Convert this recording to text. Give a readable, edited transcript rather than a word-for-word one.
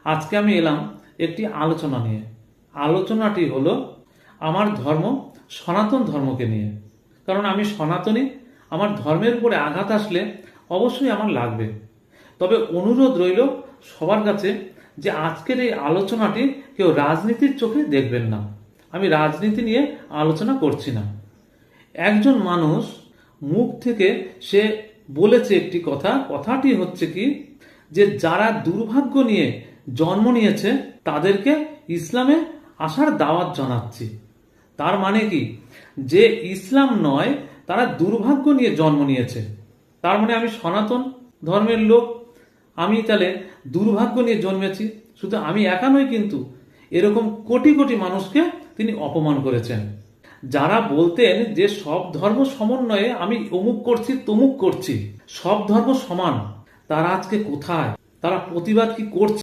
আজকে আমি এলাম একটি আলোচনা নিয়ে। আলোচনাটি হলো আমার ধর্ম, সনাতন ধর্মকে নিয়ে। কারণ আমি সনাতনী, আমার ধর্মের উপরে আঘাত আসলে অবশ্যই আমার লাগবে। তবে অনুরোধ রইল সবার কাছে যে আজকের এই আলোচনাটি কেউ রাজনীতির চোখে দেখবেন না। আমি রাজনীতি নিয়ে আলোচনা করছি না। একজন মানুষ মুখ থেকে সে বলেছে একটি কথাটি হচ্ছে কি, যে যারা দুর্ভাগ্য নিয়ে জন্ম নিয়েছে তাদেরকে ইসলামে আসার দাওয়াত জানাচ্ছি। তার মানে কি, যে ইসলাম নয় তারা দুর্ভাগ্য নিয়ে জন্ম নিয়েছে। তার মানে আমি সনাতন ধর্মের লোক, আমি তাহলে দুর্ভাগ্য নিয়ে জন্মেছি। শুধু আমি একা নই, কিন্তু এরকম কোটি কোটি মানুষকে তিনি অপমান করেছেন। যারা বলতেন যে সব ধর্ম সমন্বয়ে আমি অমুক করছি তমুক করছি, সব ধর্ম সমান, তারা আজকে কোথায়? তারা প্রতিবাদ কি করছে?